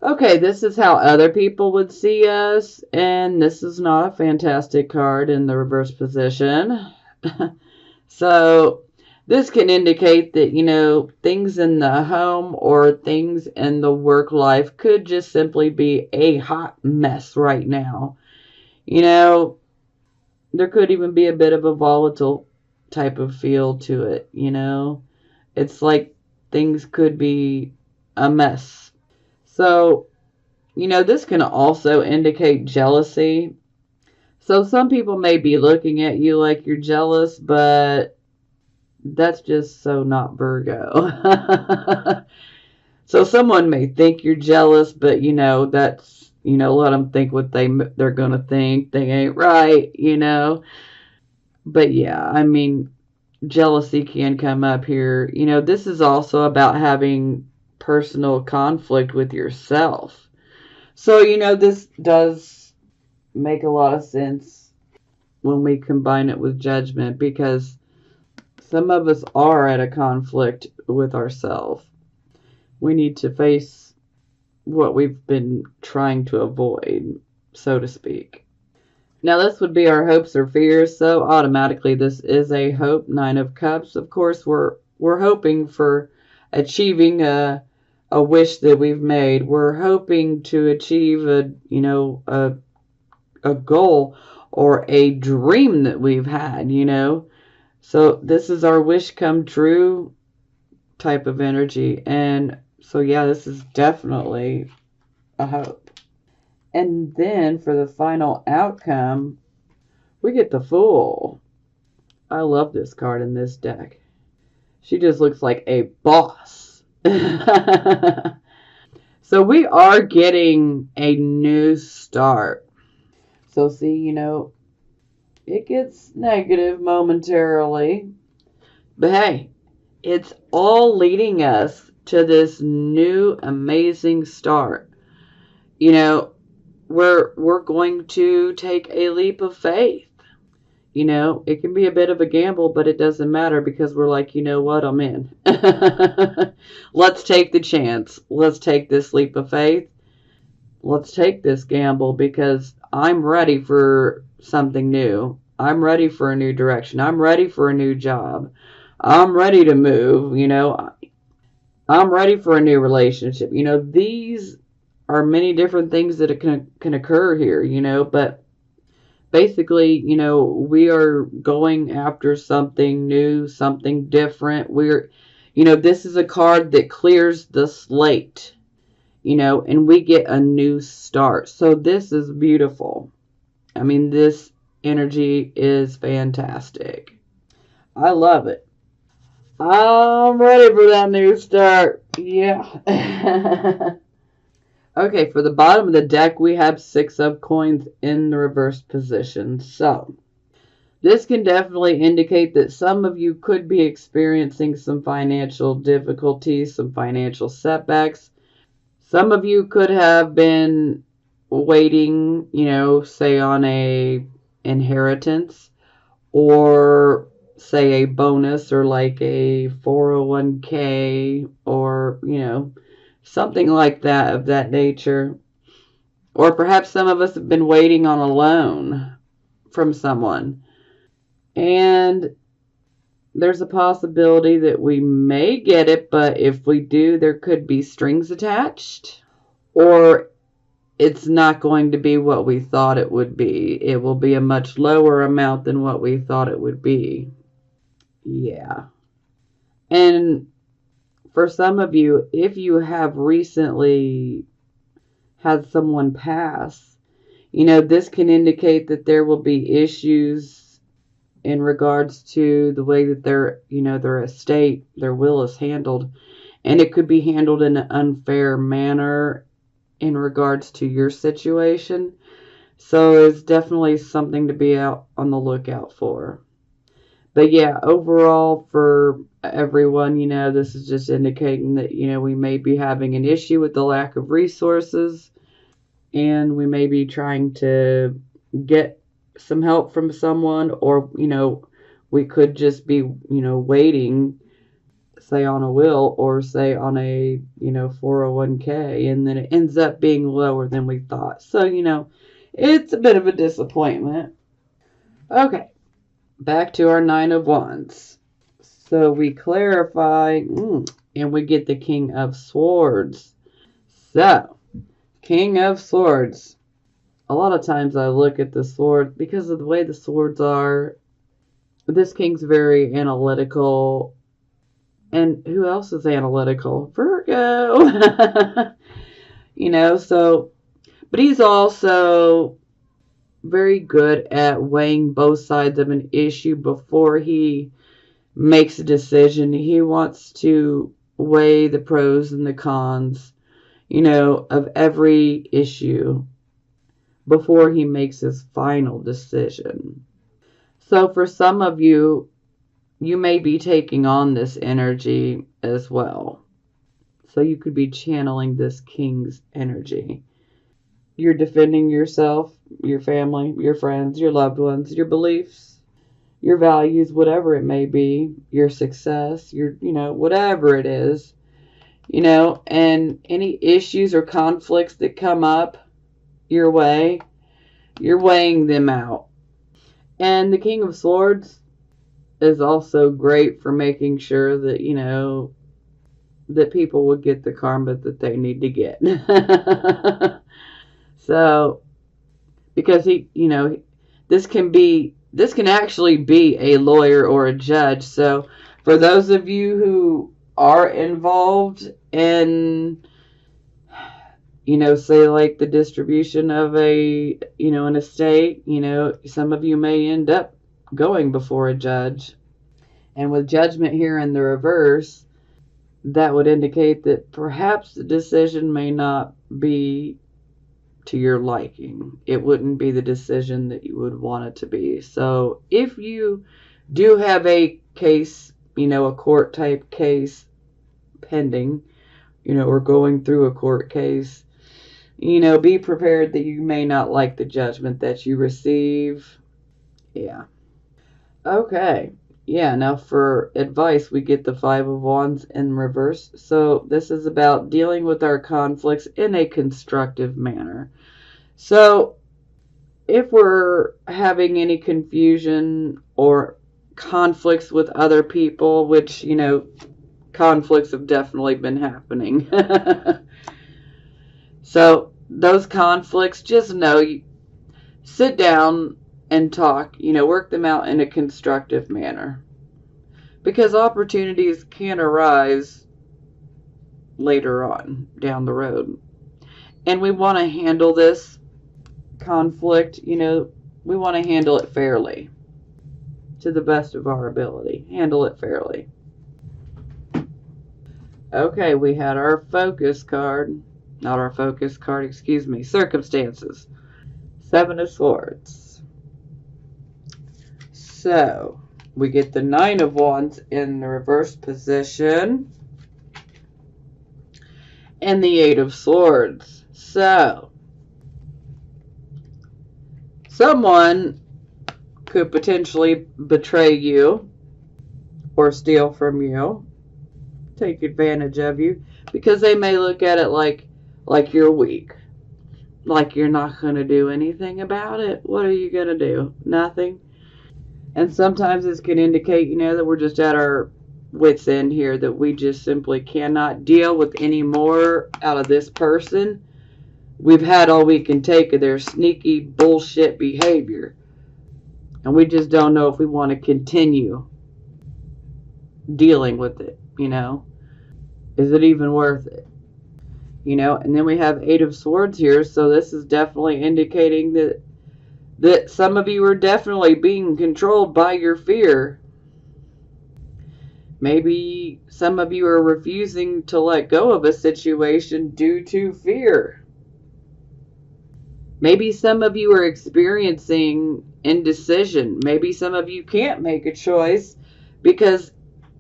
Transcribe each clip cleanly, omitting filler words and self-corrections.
Okay, this is how other people would see us, and this is not a fantastic card in the reverse position. So, this can indicate that, things in the home or things in the work life could just simply be a hot mess right now. You know, there could even be a bit of a volatile type of feel to it. It's like things could be a mess. So, this can also indicate jealousy. So some people may be looking at you like you're jealous, but that's just so not Virgo. So someone may think you're jealous, but that's let them think what they're gonna think. They ain't right. But yeah, I mean, jealousy can come up here. This is also about having personal conflict with yourself. So this does make a lot of sense when we combine it with judgment, because some of us are at a conflict with ourselves. We need to face what we've been trying to avoid, so to speak. Now, this would be our hopes or fears, so automatically this is a hope. Nine of Cups. Of course, we're hoping for achieving a wish that we've made. We're hoping to achieve a goal or a dream that we've had. So this is our wish come true type of energy. And so, yeah, this is definitely a hope. And then for the final outcome, we get the Fool. I love this card in this deck. She just looks like a boss. So we are getting a new start. So see, it gets negative momentarily. But hey, it's all leading us to this new amazing start. You know, we're going to take a leap of faith. It can be a bit of a gamble, but it doesn't matter because we're like, you know what, I'm in. Let's take the chance. Let's take this leap of faith. Let's take this gamble because I'm ready for something new. I'm ready for a new direction. I'm ready for a new job. I'm ready to move. I'm ready for a new relationship. These are many different things that can occur here, but basically, we are going after something new, something different. This is a card that clears the slate, and we get a new start. So this is beautiful. I mean, this energy is fantastic. I love it. I'm ready for that new start. Yeah. Okay, for the bottom of the deck, we have 6 of coins in the reverse position. So, this can definitely indicate that some of you could be experiencing some financial difficulties, some financial setbacks. Some of you could have been waiting, say on a inheritance, or say a bonus, or like a 401k, or, something like that of that nature. Or perhaps some of us have been waiting on a loan from someone. And there's a possibility that we may get it, but if we do, there could be strings attached. Or it's not going to be what we thought it would be. It will be a much lower amount than what we thought it would be. Yeah. And for some of you, if you have recently had someone pass, this can indicate that there will be issues in regards to the way that their estate, their will is handled. And it could be handled in an unfair manner in regards to your situation. So it's definitely something to be out on the lookout for. But yeah, overall for everyone, this is just indicating that, we may be having an issue with the lack of resources, and we may be trying to get some help from someone, or, we could just be, waiting say on a will or say on a 401k, and then it ends up being lower than we thought. So it's a bit of a disappointment. Okay, back to our Nine of Wands. So we clarify, and we get the King of Swords. So King of Swords. A lot of times I look at the sword because of the way the swords are. This king's very analytical. And who else is analytical? Virgo. But he's also very good at weighing both sides of an issue before he makes a decision. He wants to weigh the pros and the cons, of every issue before he makes his final decision. So for some of you, you may be taking on this energy as well. So you could be channeling this king's energy. You're defending yourself, your family, your friends, your loved ones, your beliefs, your values, whatever it may be, your success, your, whatever it is, and any issues or conflicts that come up your way, you're weighing them out. And the King of Swords is also great for making sure that, that people will get the karma that they need to get. So, because this can actually be a lawyer or a judge. So, for those of you who are involved in, say like the distribution of an estate, some of you may end up going before a judge. And with judgment here in the reverse, that would indicate that perhaps the decision may not be to your liking. It wouldn't be the decision that you would want it to be. So if you do have a case, a court type case pending, or going through a court case, be prepared that you may not like the judgment that you receive. Yeah. Okay. Yeah, now for advice, we get the Five of Wands in reverse. So this is about dealing with our conflicts in a constructive manner. So if we're having any confusion or conflicts with other people, which, conflicts have definitely been happening. So those conflicts, just know, sit down and talk, work them out in a constructive manner. Because opportunities can arise later on down the road. And we want to handle this conflict, we want to handle it fairly. To the best of our ability. Handle it fairly. Okay, we had our focus card. Not our focus card, excuse me. Circumstances. Seven of Swords. So, we get the Nine of Wands in the reverse position. And the Eight of Swords. So, someone could potentially betray you or steal from you, take advantage of you, because they may look at it like you're weak, like you're not going to do anything about it. What are you going to do? Nothing. And sometimes this can indicate, that we're just at our wits' end here, that we just simply cannot deal with any more out of this person. We've had all we can take of their sneaky bullshit behavior. And we just don't know if we want to continue dealing with it, Is it even worth it? And then we have Eight of Swords here, so this is definitely indicating that some of you are definitely being controlled by your fear. Maybe some of you are refusing to let go of a situation due to fear. Maybe some of you are experiencing indecision. Maybe some of you can't make a choice because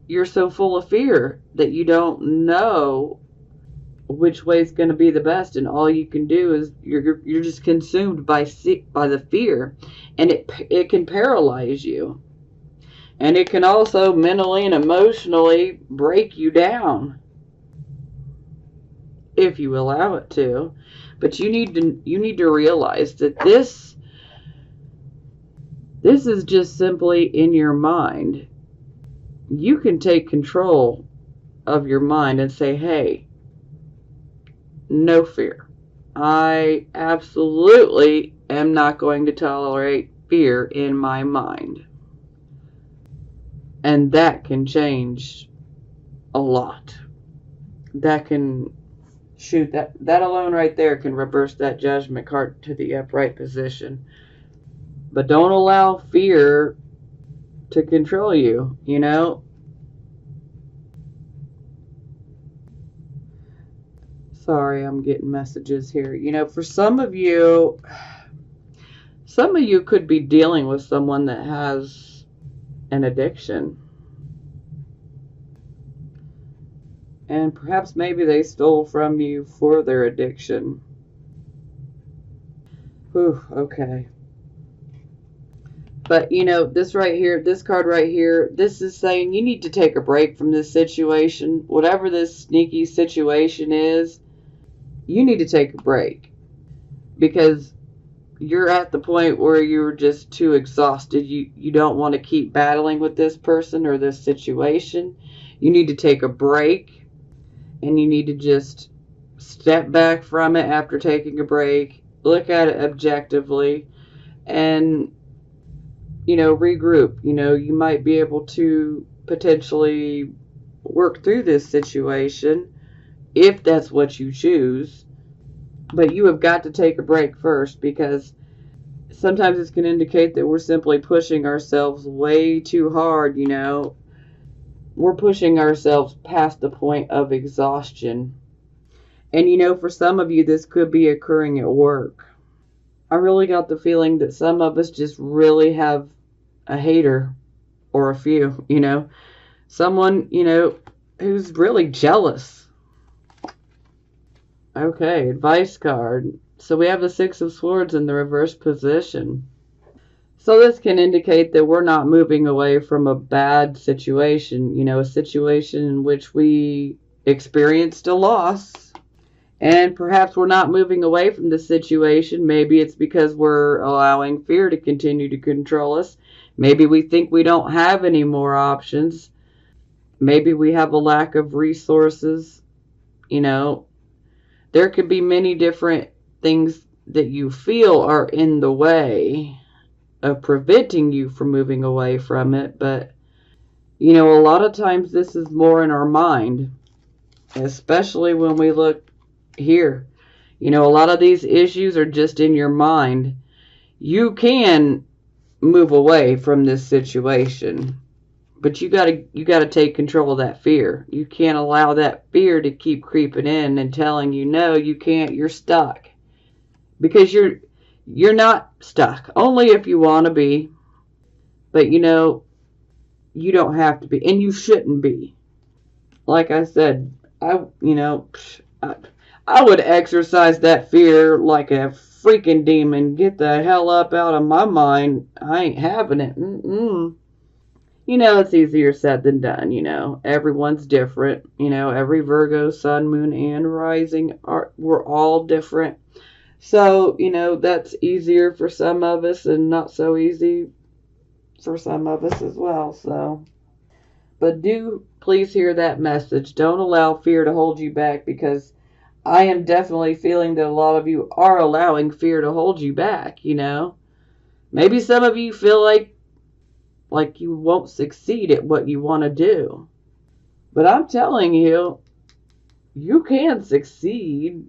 you're so full of fear that you don't know which way is going to be the best, and all you can do is you're just consumed by the fear, and it can paralyze you. And it can also mentally and emotionally break you down if you allow it to. But you need to realize that this is just simply in your mind. You can take control of your mind and say, hey, no fear. I absolutely am not going to tolerate fear in my mind. And that can change a lot. That can that alone right there can reverse that judgment card to the upright position. But don't allow fear to control you, you know? Sorry, I'm getting messages here. You know, for some of you could be dealing with someone that has an addiction. And perhaps maybe they stole from you for their addiction. Whew, okay. But, you know, this right here, this card right here, this is saying you need to take a break from this situation. Whatever this sneaky situation is, you need to take a break. Because you're at the point where you're just too exhausted. You don't want to keep battling with this person or this situation. You need to take a break. And you need to just step back from it after taking a break. Look at it objectively. And you know, regroup. You know, you might be able to potentially work through this situation if that's what you choose. But you have got to take a break first, because sometimes this can indicate that we're simply pushing ourselves way too hard, you know. We're pushing ourselves past the point of exhaustion. And you know, for some of you, this could be occurring at work. I really got the feeling that some of us just really have a hater, or a few, you know. Someone, you know, who's really jealous. Okay, advice card. So we have the Six of Swords in the reverse position. So this can indicate that we're not moving away from a bad situation, you know, a situation in which we experienced a loss. And perhaps we're not moving away from the situation. Maybe it's because we're allowing fear to continue to control us. Maybe we think we don't have any more options. Maybe we have a lack of resources. You know, there could be many different things that you feel are in the way of preventing you from moving away from it. But, you know, a lot of times this is more in our mind, especially when we look here. You know, a lot of these issues are just in your mind. You can move away from this situation, but you gotta take control of that fear. You can't allow that fear to keep creeping in and telling you, no, you can't, you're stuck. Because you're not stuck. Only if you want to be. But you know, you don't have to be, and you shouldn't be. Like I said, I would exercise that fear like a freaking demon. Get the hell up out of my mind. I ain't having it. You know, it's easier said than done, you know. Everyone's different. You know, every Virgo, sun, moon, and rising, we're all different. So, you know, that's easier for some of us and not so easy for some of us as well. So, but do please hear that message. Don't allow fear to hold you back, because I am definitely feeling that a lot of you are allowing fear to hold you back, you know. Maybe some of you feel like you won't succeed at what you want to do. But I'm telling you, you can succeed.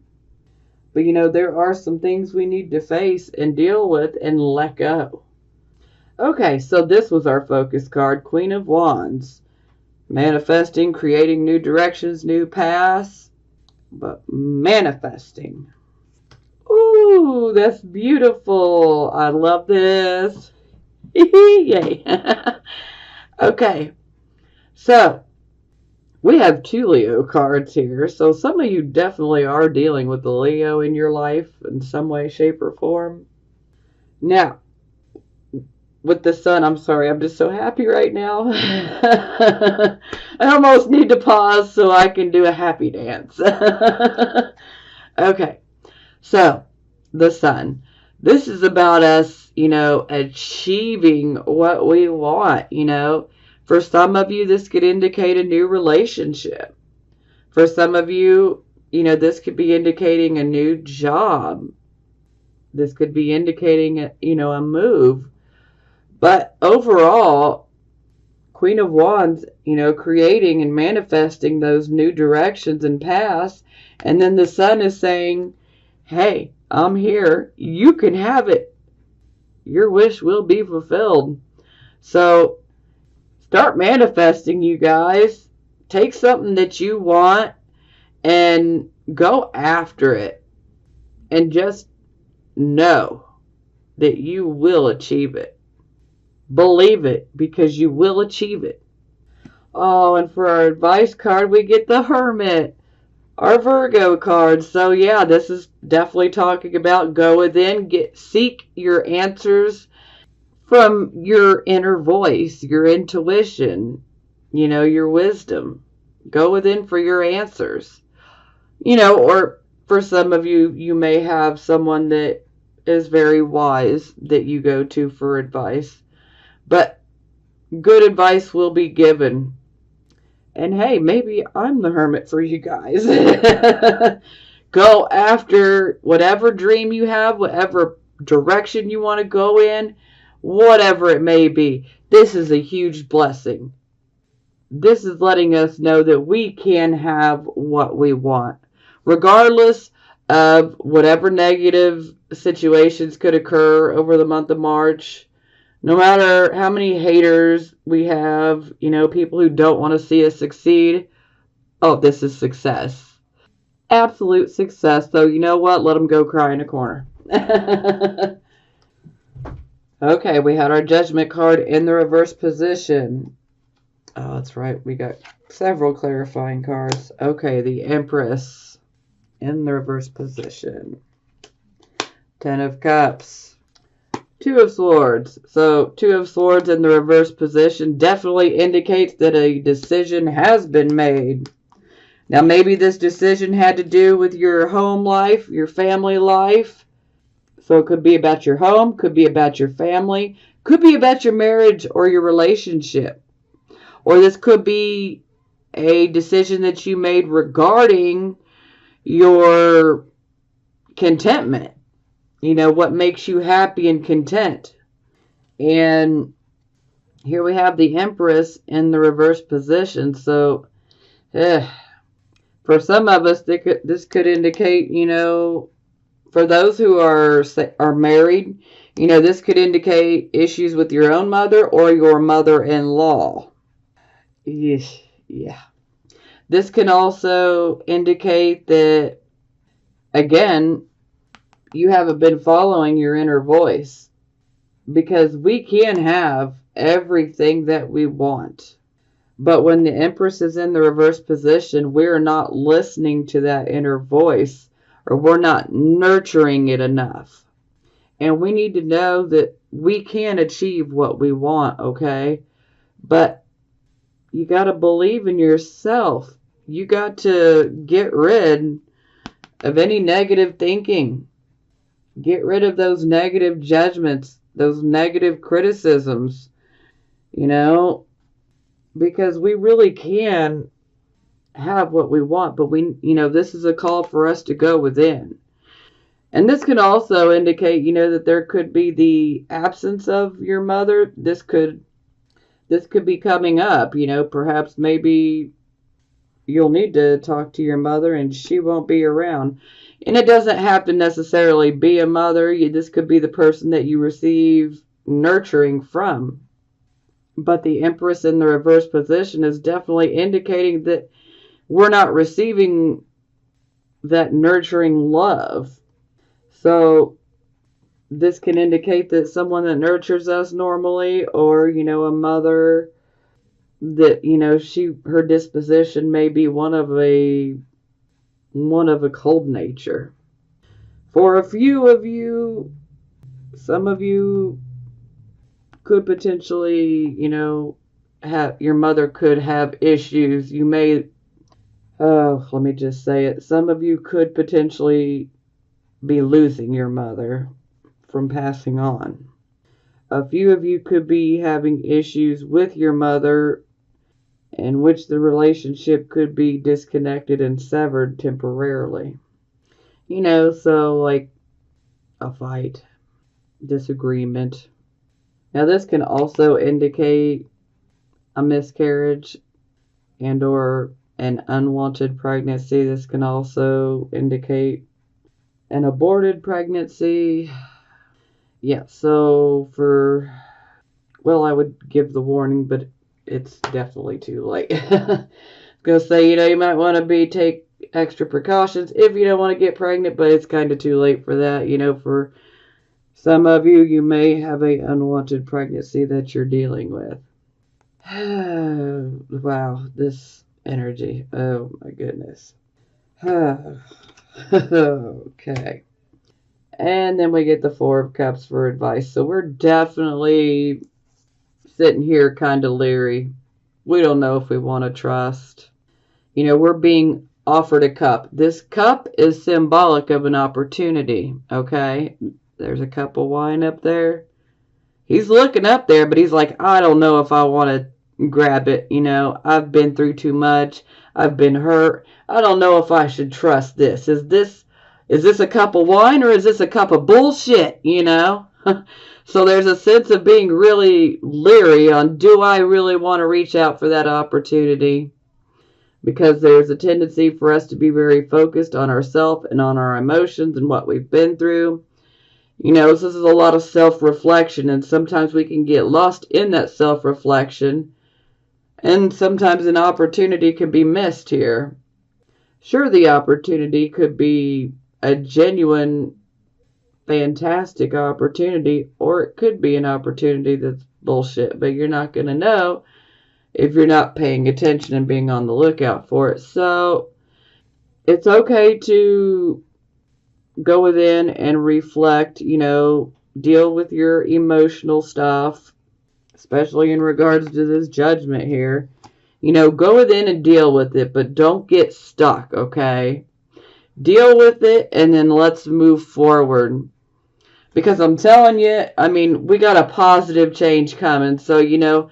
But you know, there are some things we need to face and deal with and let go. Okay, so this was our focus card, Queen of Wands. Manifesting, creating new directions, new paths, but manifesting. Ooh, that's beautiful. I love this. Yay. Okay, so we have 2 Leo cards here. So some of you definitely are dealing with the Leo in your life in some way, shape, or form. Now, with the sun. I'm sorry, I'm just so happy right now. I almost need to pause so I can do a happy dance. Okay, so the sun. This is about us, achieving what we want, For some of you, this could indicate a new relationship. For some of you, this could be indicating a new job. This could be indicating, a move. But overall, Queen of Wands, creating and manifesting those new directions and paths. And then the sun is saying, hey, I'm here. You can have it. Your wish will be fulfilled. So start manifesting, you guys. Take something that you want and go after it. And just know that you will achieve it. Believe it, because you will achieve it. Oh, and for our advice card, we get the Hermit, our Virgo card. So yeah, this is definitely talking about go within, seek your answers from your inner voice, your intuition, your wisdom. Go within for your answers. Or for some of you, you may have someone that is very wise that you go to for advice. But good advice will be given. And hey, maybe I'm the hermit for you guys. Go after whatever dream you have, whatever direction you want to go in, whatever it may be. This is a huge blessing. This is letting us know that we can have what we want, regardless of whatever negative situations could occur over the month of March. No matter how many haters we have, people who don't want to see us succeed. Oh, this is success. Absolute success. So you know what? Let them go cry in a corner. Okay, we had our Judgment card in the reverse position. Oh, that's right. We got several clarifying cards. Okay, the Empress in the reverse position. Ten of Cups. Two of Swords. So, Two of Swords in the reverse position definitely indicates that a decision has been made. Now, maybe this decision had to do with your home life, your family life. So, it could be about your home, could be about your family, could be about your marriage or your relationship. Or this could be a decision that you made regarding your contentment. What makes you happy and content. And here we have the Empress in the reverse position. So, for some of us, this could indicate, for those who are married, this could indicate issues with your own mother or your mother-in-law. Yeah. This can also indicate that, again, you haven't been following your inner voice, because we can have everything that we want. But when the Empress is in the reverse position, we're not listening to that inner voice, or we're not nurturing it enough. And we need to know that we can achieve what we want, okay? But you got to believe in yourself. You got to get rid of any negative thinking. Get rid of those negative judgments, those negative criticisms, because we really can have what we want, but this is a call for us to go within. And this can also indicate, that there could be the absence of your mother. This could be coming up, perhaps maybe you'll need to talk to your mother and she won't be around. And it doesn't have to necessarily be a mother. This could be the person that you receive nurturing from. But the Empress in the reverse position is definitely indicating that we're not receiving that nurturing love. So this can indicate that someone that nurtures us normally, or, a mother that, her disposition may be one of a cold nature. For a few of you, some of you could potentially, have your mother could have issues. You may, let me just say it. Some of you could potentially be losing your mother from passing on. A few of you could be having issues with your mother in which the relationship could be disconnected and severed temporarily. So like a fight, disagreement. Now this can also indicate a miscarriage and or an unwanted pregnancy. This can also indicate an aborted pregnancy. Yeah, so I would give the warning, but it's definitely too late. I was gonna say, you might want to take extra precautions if you don't want to get pregnant, but it's kind of too late for that. For some of you, you may have a unwanted pregnancy that you're dealing with. Wow, this energy. Oh my goodness. Okay. And then we get the Four of Cups for advice. So we're definitely sitting here kind of leery. We don't know if we want to trust. We're being offered a cup. This cup is symbolic of an opportunity, okay? There's a cup of wine up there. He's looking up there, but he's like, I don't know if I want to grab it. I've been through too much. I've been hurt. I don't know if I should trust this. Is this a cup of wine or is this a cup of bullshit? So there's a sense of being really leery on, do I really want to reach out for that opportunity? Because there's a tendency for us to be very focused on ourselves and on our emotions and what we've been through. This is a lot of self-reflection, and sometimes we can get lost in that self-reflection, and sometimes an opportunity can be missed here. Sure, the opportunity could be a genuine, fantastic opportunity, or it could be an opportunity that's bullshit, but you're not going to know if you're not paying attention and being on the lookout for it. So it's okay to go within and reflect, deal with your emotional stuff, especially in regards to this judgment here. Go within and deal with it, but don't get stuck, okay? Deal with it and then let's move forward. Because I'm telling you, we got a positive change coming. So,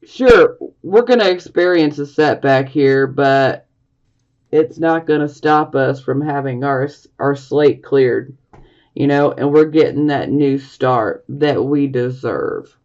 sure, we're going to experience a setback here, but it's not going to stop us from having our slate cleared, and we're getting that new start that we deserve.